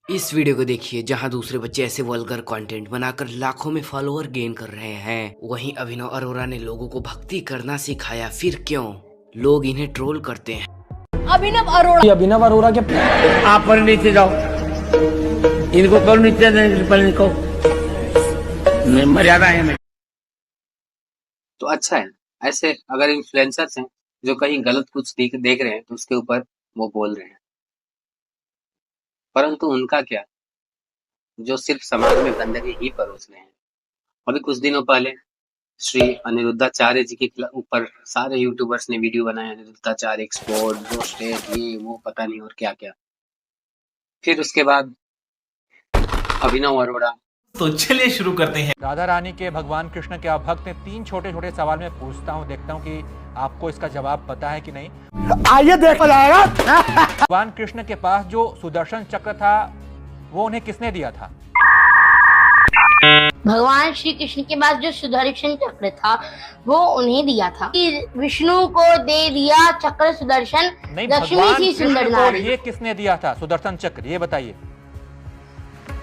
इस वीडियो को देखिए जहां दूसरे बच्चे ऐसे वल्गर कंटेंट बनाकर लाखों में फॉलोअर गेन कर रहे हैं, वहीं अभिनव अरोड़ा ने लोगों को भक्ति करना सिखाया। फिर क्यों लोग इन्हें ट्रोल करते हैं। अभिनव अरोड़ा के आप पर नीचे जाओ, इनको करो नीचे, पहले इनको मर्यादा है मैं। तो अच्छा है, ऐसे अगर इन्फ्लुएंसर्स हैं जो कहीं गलत कुछ देख रहे हैं तो उसके ऊपर वो बोल रहे हैं, परंतु उनका क्या जो सिर्फ समाज में गंदगी ही परोस रहे हैं। अभी कुछ दिनों पहले श्री अनिरुद्धाचार्य जी के ऊपर सारे यूट्यूबर्स ने वीडियो बनाया, अनिरुद्धाचार्य एक्सपोर्ट, रोस्टेड, ये वो पता नहीं और क्या क्या। फिर उसके बाद अभिनव अरोड़ा। तो चलिए शुरू करते हैं। राधा रानी के भगवान कृष्ण के भक्त ने 3 छोटे छोटे सवाल में पूछता हूँ, देखता हूँ कि आपको इसका जवाब पता है कि नहीं। आइए देखा जाएगा। भगवान कृष्ण के पास जो सुदर्शन चक्र था वो उन्हें किसने दिया था? भगवान श्री कृष्ण के पास जो सुदर्शन चक्र था वो उन्हें दिया था। विष्णु को दे दिया चक्र सुदर्शन। नहीं, लक्ष्मी भगवान थी कृष्ण सुंदर को नारी। ये किसने दिया था सुदर्शन चक्र, ये बताइए।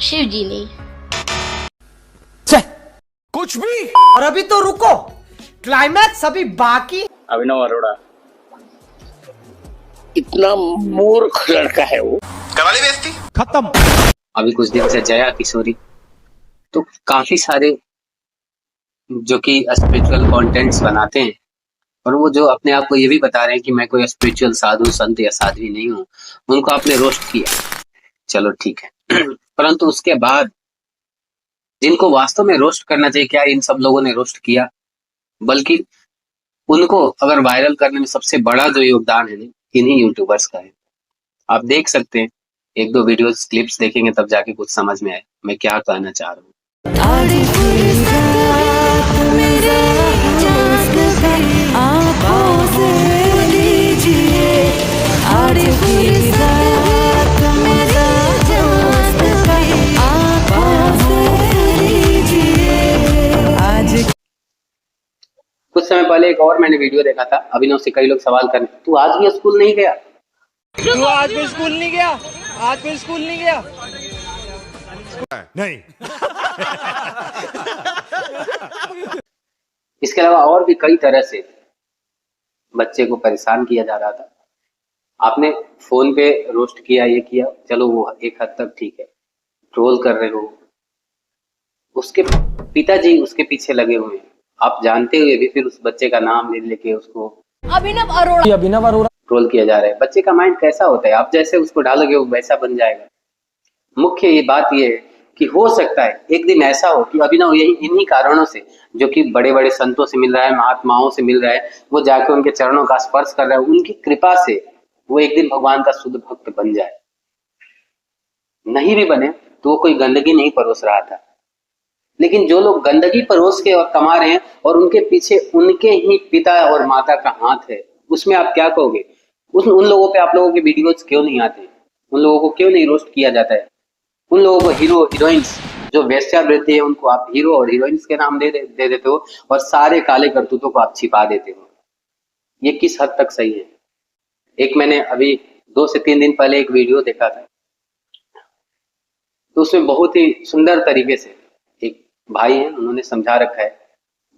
शिव जी ने। कुछ भी। और अभी तो रुको, क्लाइमैक्स अभी बाकी। अभिनव अरोड़ा इतना मूर्ख लड़का है वो। करवाली बेइज्जती खत्म। अभी कुछ दिन से जया किशोरी, तो काफी सारे जो कि स्पिरिचुअल कंटेंट्स बनाते हैं और वो जो अपने आप को ये भी बता रहे हैं कि मैं कोई स्पिरिचुअल साधु संत या साध्वी नहीं हूँ, उनको आपने रोस्ट किया, चलो ठीक है। परंतु उसके बाद जिनको वास्तव में रोस्ट करना चाहिए, क्या इन सब लोगों ने रोस्ट किया? बल्कि उनको अगर वायरल करने में सबसे बड़ा जो योगदान है इन्हीं यूट्यूबर्स का है। आप देख सकते हैं, 1-2 वीडियोस क्लिप्स देखेंगे तब जाके कुछ समझ में आए मैं क्या कहना चाह रहा हूँ। कुछ समय पहले एक और मैंने वीडियो देखा था, अभिनव से कई लोग सवाल करने, तू आज भी स्कूल नहीं गया? तू आज भी स्कूल नहीं गया? आज भी स्कूल नहीं गया? नहीं। इसके अलावा और भी कई तरह से बच्चे को परेशान किया जा रहा था। आपने फोन पे रोस्ट किया, ये किया, चलो वो एक हद तक ठीक है, ट्रोल कर रहे हो। उसके पिताजी उसके पीछे लगे हुए हैं, आप जानते हुए भी फिर उस बच्चे का नाम ले लेके उसको अभिनव अरोड़ा ट्रोल किया जा रहा है। बच्चे का माइंड कैसा होता है, आप जैसे उसको डालोगे वो वैसा बन जाएगा। मुख्य ये बात ये है कि हो सकता है एक दिन ऐसा हो कि अभिनव यही इन्हीं कारणों से, जो कि बड़े बड़े संतों से मिल रहा है, महात्माओं से मिल रहा है, वो जाके उनके चरणों का स्पर्श कर रहा है, उनकी कृपा से वो एक दिन भगवान का शुद्ध भक्त बन जाए। नहीं भी बने तो वो कोई गंदगी नहीं परोस रहा था। लेकिन जो लोग गंदगी परोस के और कमा रहे हैं और उनके पीछे उनके ही पिता और माता का हाथ है, उसमें आप क्या कहोगे? उन लोगों पे आप लोगों के वीडियोज क्यों नहीं आते? उन लोगों को क्यों नहीं रोस्ट किया जाता है? उन लोगों को हीरो हीरोइंस जो वेश्यावृत्ति है उनको आप हीरो और हीरोइंस के नाम दे देते हो और सारे काले करतूतों को आप छिपा देते हो। ये किस हद तक सही है? एक मैंने अभी 2 से 3 दिन पहले एक वीडियो देखा था, तो उसमें बहुत ही सुंदर तरीके से एक भाई है, उन्होंने समझा रखा है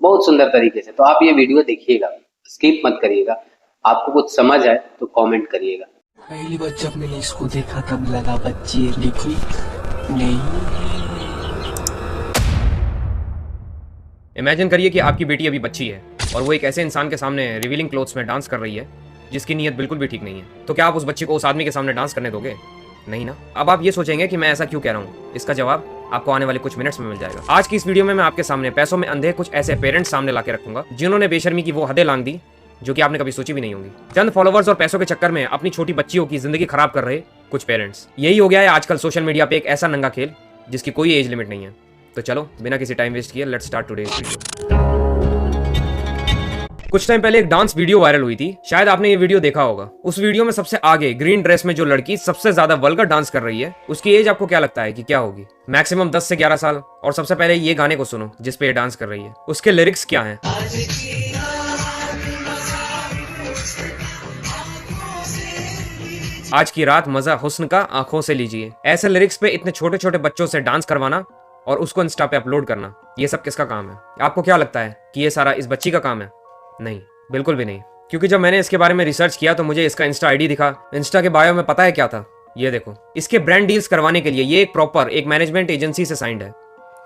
बहुत सुंदर तरीके से। तो आप ये वीडियो देखिएगा, स्किप मत करिएगा, आपको कुछ समझ आए तो कमेंट करिएगा। पहली बार जब मैंने इसको देखा तब लगा बच्ची लिक्विड नहीं। इमेजिन करिए कि आपकी बेटी अभी बच्ची है और वो एक ऐसे इंसान के सामने रिवीलिंग क्लोथ्स में डांस कर रही है जिसकी नीयत बिल्कुल भी ठीक नहीं है। तो क्या आप उस बच्ची को उस आदमी के सामने डांस करने दोगे? नहीं ना। अब आप ये सोचेंगे कि मैं ऐसा क्यों कह रहा हूँ, इसका जवाब आपको आने वाले कुछ मिनट्स में मिल जाएगा। आज की इस वीडियो में मैं आपके सामने पैसों में अंधे कुछ ऐसे पेरेंट्स सामने लाके रखूंगा जिन्होंने बेशर्मी की वो हदें लांघ दी जो कि आपने कभी सोची भी नहीं होंगी। चंद फॉलोवर्स और पैसों के चक्कर में अपनी छोटी बच्चियों की जिंदगी खराब कर रहे कुछ पेरेंट्स। यही हो गया है आजकल सोशल मीडिया पे एक ऐसा नंगा खेल जिसकी कोई एज लिमिट नहीं है। तो चलो बिना किसी टाइम वेस्ट किए लेट्स स्टार्ट टुडेस वीडियो। कुछ टाइम पहले एक डांस वीडियो वायरल हुई थी, शायद आपने ये वीडियो देखा होगा। उस वीडियो में सबसे आगे ग्रीन ड्रेस में जो लड़की सबसे ज्यादा वल्गर डांस कर रही है, उसकी एज आपको क्या लगता है कि क्या होगी? मैक्सिमम 10 से 11 साल। और सबसे पहले ये गाने को सुनो जिस पे ये डांस कर रही है, उसके लिरिक्स क्या हैं? आज की रात मजा हुस्न का आंखों से लीजिए। ऐसे लिरिक्स पे इतने छोटे छोटे बच्चों से डांस करवाना और उसको इंस्टा पे अपलोड करना, ये सब किसका काम है? आपको क्या लगता है कि ये सारा इस बच्ची का काम है? नहीं, बिल्कुल भी नहीं। क्योंकि जब मैंने इसके बारे में रिसर्च किया तो मुझे इसका इंस्टा आईडी दिखा। इंस्टा के बायो में पता है क्या था? ये देखो, इसके ब्रांड डील्स करवाने के लिए ये एक प्रॉपर एक मैनेजमेंट एजेंसी से साइंड है।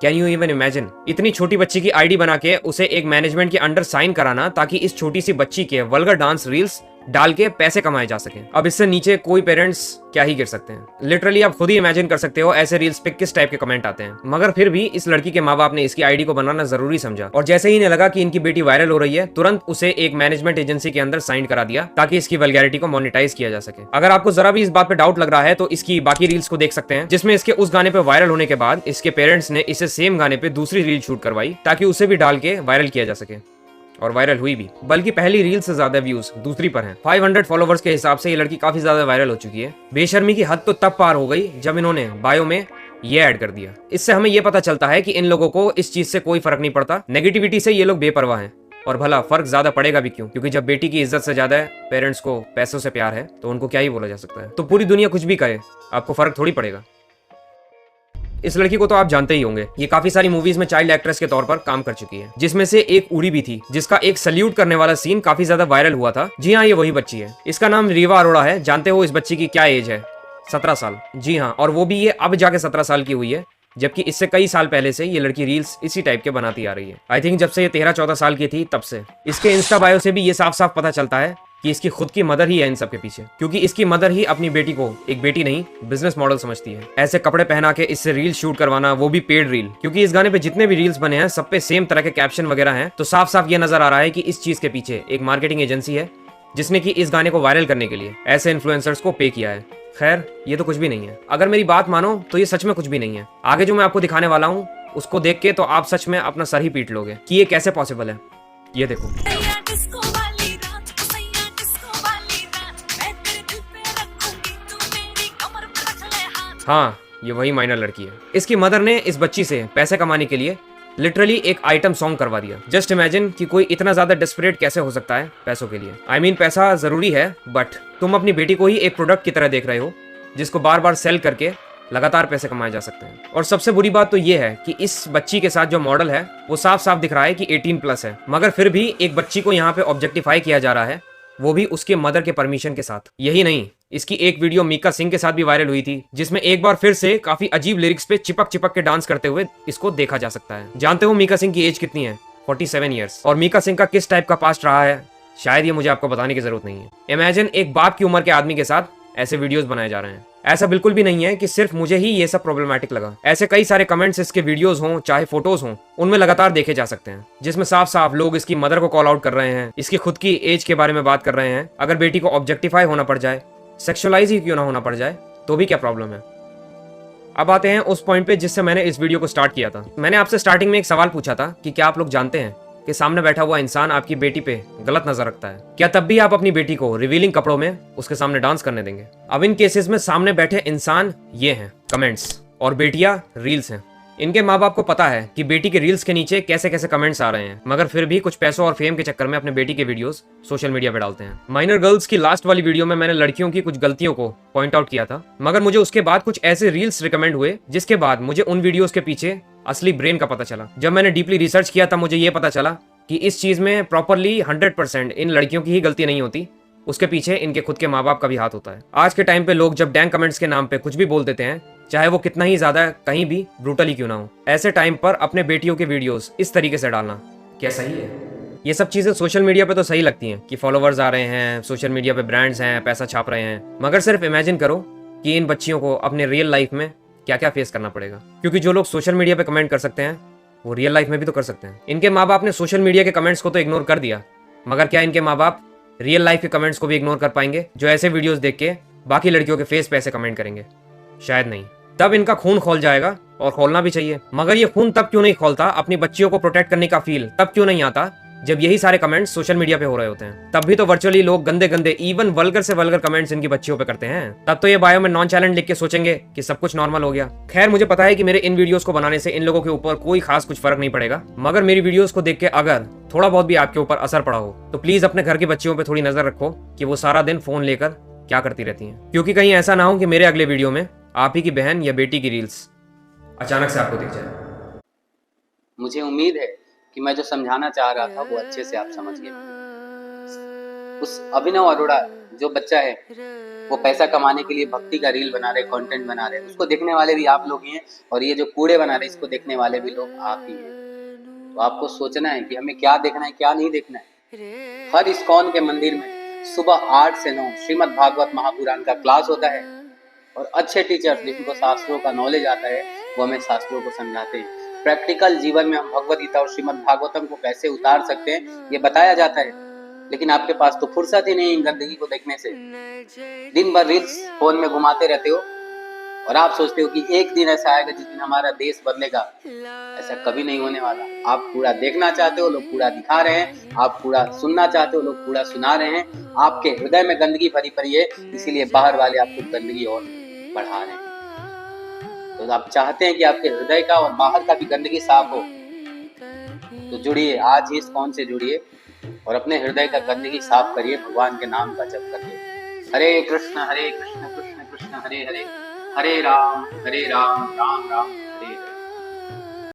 Can you even imagine? इतनी छोटी बच्ची की आईडी बना के उसे एक मैनेजमेंट के अंडर साइन कराना ताकि इस छोटी सी बच्ची के वल्गर डांस रील्स डाल के पैसे कमाए जा सके। अब इससे नीचे कोई पेरेंट्स क्या ही गिर सकते हैं। लिटरली आप खुद ही इमेजिन कर सकते हो ऐसे रील्स पे किस टाइप के कमेंट आते हैं। मगर फिर भी इस लड़की के माँ बाप ने इसकी आईडी को बनाना जरूरी समझा और जैसे ही इन्हें लगा कि इनकी बेटी वायरल हो रही है, तुरंत उसे एक मैनेजमेंट एजेंसी के अंदर साइन करा दिया ताकि इसकी वल्गैरिटी को मोनेटाइज किया जा सके। अगर आपको जरा भी इस बात पे डाउट लग रहा है तो इसकी बाकी रील्स को देख सकते हैं, जिसमें इसके उस गाने पे वायरल होने के बाद इसके पेरेंट्स ने इसे सेम गाने पे दूसरी रील शूट करवाई ताकि उसे भी डाल के वायरल किया जा सके। और वायरल हुई भी, बल्कि पहली रील से ज्यादा व्यूज दूसरी पर हैं। 500 फॉलोवर्स के हिसाब से ये लड़की काफी ज्यादा वायरल हो चुकी है। बेशर्मी की हद तो तब पार हो गई जब इन्होंने बायो में ये ऐड कर दिया। इससे हमें ये पता चलता है कि इन लोगों को इस चीज से कोई फर्क नहीं पड़ता, नेगेटिविटी से ये लोग बेपरवाह हैं। और भला फर्क ज्यादा पड़ेगा भी क्यों? क्योंकि जब बेटी की इज्जत से ज्यादा पेरेंट्स को पैसों से प्यार है तो उनको क्या ही बोला जा सकता है। तो पूरी दुनिया कुछ भी कहे, आपको फर्क थोड़ी पड़ेगा। इस लड़की को तो आप जानते ही होंगे, ये काफी सारी मूवीज में चाइल्ड एक्ट्रेस के तौर पर काम कर चुकी है, जिसमें से एक उड़ी भी थी जिसका एक सल्यूट करने वाला सीन काफी ज्यादा वायरल हुआ था। जी हाँ, ये वही बच्ची है। इसका नाम रीवा अरोड़ा है। जानते हो इस बच्ची की क्या एज है? 17 साल। जी हाँ, और वो भी ये अब जाके 17 साल की हुई है, जबकि इससे कई साल पहले से ये लड़की रील्स इसी टाइप के बनाती आ रही है। आई थिंक जब से ये 13-14 साल की थी तब से। इसके इंस्टा बायो से भी ये साफ साफ पता चलता है कि इसकी खुद की मदर ही है इन सब के पीछे, क्योंकि इसकी मदर ही अपनी बेटी को एक बेटी नहीं बिजनेस मॉडल समझती है। ऐसे कपड़े पहना के इससे रील शूट करवाना, वो भी पेड रील, क्योंकि इस गाने पे जितने भी रील्स बने हैं सब पे सेम तरह के कैप्शन वगैरह हैं। तो साफ साफ ये नजर आ रहा है कि इस चीज के पीछे एक मार्केटिंग एजेंसी है जिसने कि इस गाने को वायरल करने के लिए ऐसे इन्फ्लुएंसर्स को पे किया है। खैर, ये तो कुछ भी नहीं है। अगर मेरी बात मानो तो ये सच में कुछ भी नहीं है। आगे जो मैं आपको दिखाने वाला हूँ उसको देख के तो आप सच में अपना सर ही पीट लोगे कि ये कैसे पॉसिबल है। ये देखो, हाँ, ये वही माइनर लड़की है। इसकी मदर ने इस बच्ची से पैसे कमाने के लिए लिटरली एक आइटम सॉन्ग करवा दिया। जस्ट इमेजिन कि कोई इतना ज्यादा डेस्परेट कैसे हो सकता है पैसों के लिए। आई मीन पैसा जरूरी है, बट तुम अपनी बेटी को ही एक प्रोडक्ट की तरह देख रहे हो जिसको बार बार सेल करके लगातार पैसे कमाए जा सकते हैं। और सबसे बुरी बात तो ये है कि इस बच्ची के साथ जो मॉडल है वो साफ साफ दिख रहा है कि 18+ है, मगर फिर भी एक बच्ची को यहाँ पे ऑब्जेक्टिफाई किया जा रहा है, वो भी उसके मदर के परमिशन के साथ। यही नहीं, इसकी एक वीडियो मीका सिंह के साथ भी वायरल हुई थी, जिसमें एक बार फिर से काफी अजीब लिरिक्स पे चिपक चिपक के डांस करते हुए इसको देखा जा सकता है। जानते हो मीका सिंह की एज कितनी है? 47 ईयर्स। और मीका सिंह का किस टाइप का पास्ट रहा है शायद ये मुझे आपको बताने की जरूरत नहीं है। इमेजिन एक बाप की उम्र के आदमी के साथ ऐसे वीडियोस बनाए जा रहे हैं। ऐसा बिल्कुल भी नहीं है कि सिर्फ मुझे ही ये सब प्रॉब्लमेटिक लगा। ऐसे कई सारे कमेंट्स इसके वीडियोस हों चाहे फोटोज हों, उनमें लगातार देखे जा सकते हैं, जिसमें साफ साफ लोग इसकी मदर को कॉल आउट कर रहे हैं, इसकी खुद की एज के बारे में बात कर रहे हैं। अगर बेटी को ऑब्जेक्टिफाई होना पड़ जाए, सेक्सुअलाइज ही क्यों ना होना पड़ जाए, तो भी क्या प्रॉब्लम है। अब आते हैं उस पॉइंट पे जिससे मैंने इस वीडियो को स्टार्ट किया था। मैंने आपसे स्टार्टिंग में एक सवाल पूछा था कि क्या आप लोग जानते हैं कि सामने बैठा हुआ इंसान आपकी बेटी पे गलत नजर रखता है? क्या तब भी आप अपनी बेटी को रिवीलिंग कपड़ों में उसके सामने डांस करने देंगे? अब इन केसेस में सामने बैठे इंसान ये हैं कमेंट्स, और बेटियां रील्स हैं। इनके माँ बाप को पता है कि बेटी के रील्स के नीचे कैसे कैसे कमेंट्स आ रहे हैं, मगर फिर भी कुछ पैसों और फेम के चक्कर में अपने बेटी के वीडियोस सोशल मीडिया पे डालते हैं। माइनर गर्ल्स की लास्ट वाली वीडियो में मैंने लड़कियों की कुछ गलतियों को पॉइंट आउट किया था, मगर मुझे उसके बाद कुछ ऐसे रील्स रिकमेंड हुए जिसके बाद मुझे उन वीडियोस के पीछे असली ब्रेन का पता चला। जब मैंने डीपली रिसर्च किया था मुझे ये पता चला कि इस चीज में प्रॉपरली 100% इन लड़कियों की ही गलती नहीं होती, उसके पीछे इनके खुद के माँ बाप का भी हाथ होता है। आज के टाइम पे लोग जब डैंग कमेंट्स के नाम पे कुछ भी बोल देते हैं, चाहे वो कितना ही ज्यादा कहीं भी ब्रूटली क्यों ना हो, ऐसे टाइम पर अपने बेटियों के वीडियोस इस तरीके से डालना क्या सही है? ये सब चीजें सोशल मीडिया पे तो सही लगती हैं कि फॉलोवर्स आ रहे हैं, सोशल मीडिया पे ब्रांड्स हैं, पैसा छाप रहे हैं, मगर सिर्फ इमेजिन करो कि इन बच्चियों को अपने रियल लाइफ में क्या क्या फेस करना पड़ेगा। क्योंकि जो लोग सोशल मीडिया पे कमेंट कर सकते हैं वो रियल लाइफ में भी तो कर सकते हैं। इनके माँ बाप ने सोशल मीडिया के कमेंट्स को तो इग्नोर कर दिया, मगर क्या इनके माँ बाप रियल लाइफ के कमेंट्स को भी इग्नोर कर पाएंगे जो ऐसे वीडियोस देख के बाकी लड़कियों के फेस पे ऐसे कमेंट करेंगे? शायद नहीं। तब इनका खून खोल जाएगा, और खोलना भी चाहिए। मगर ये खून तब क्यों नहीं खोलता, अपनी बच्चियों को प्रोटेक्ट करने का फील तब क्यों नहीं आता जब यही सारे कमेंट्स सोशल मीडिया पे हो रहे होते हैं? तब भी तो वर्चुअली लोग गंदे गंदे इवन वल्गर से वल्गर कमेंट्स इनकी बच्चियों पे करते हैं। तब तो ये बायो में नॉन चैलेंज लिख के सोचेंगे कि सब कुछ नॉर्मल हो गया। खैर, मुझे पता है कि मेरे इन वीडियोस को बनाने से इन लोगों के ऊपर कोई खास कुछ फर्क नहीं पड़ेगा, मगर मेरी वीडियोस को देख के अगर थोड़ा बहुत भी आपके ऊपर असर पड़ा हो तो प्लीज अपने घर की बच्चियों पे थोड़ी नजर रखो कि वो सारा दिन फोन लेकर क्या करती रहती हैं, क्योंकि कहीं ऐसा ना हो कि मेरे अगले वीडियो में आप ही की बहन या बेटी की रील्स अचानक से आपको दिख जाए। मुझे उम्मीद है कि मैं जो समझाना चाह रहा था वो अच्छे से आप समझ गए। उस अभिनव अरोड़ा जो बच्चा है वो पैसा कमाने के लिए भक्ति का रील बना रहे, कंटेंट बना रहे, उसको देखने वाले भी आप लोग ही हैं, और ये जो कूड़े बना रहे इसको देखने वाले भी लोग आप ही हैं। तो आपको सोचना है कि हमें क्या देखना है क्या नहीं देखना है। हर इस्कॉन के मंदिर में सुबह 8 से 9 श्रीमद् भागवत महापुराण का क्लास होता है, और अच्छे टीचर्स जिनको शास्त्रों का नॉलेज आता है वो हमें शास्त्रों को समझाते हैं। प्रैक्टिकल जीवन में हम भगवद गीता और श्रीमद् भागवतम को कैसे उतार सकते हैं ये बताया जाता है, लेकिन आपके पास तो फुर्सत ही नहीं इन गंदगी को देखने से। दिन भर रील्स फोन में घुमाते रहते हो और आप सोचते हो कि एक दिन ऐसा आएगा जिस दिन हमारा देश बदलेगा। ऐसा कभी नहीं होने वाला। आप पूरा देखना चाहते हो, लोग पूरा दिखा रहे हैं, आप पूरा सुनना चाहते हो, लोग पूरा सुना रहे हैं। आपके हृदय में गंदगी भरी पड़ी है, इसीलिए बाहर वाले आपको गंदगी और बढ़ा रहे हैं। तो आप चाहते हैं कि आपके हृदय का और बाहर का भी गंदगी साफ हो, तो जुड़िए, आज ही इस्कॉन से जुड़िए और अपने हृदय का गंदगी साफ करिए, भगवान के नाम का जप करिए। हरे कृष्ण कृष्ण कृष्ण हरे हरे, हरे राम राम राम हरे हरे।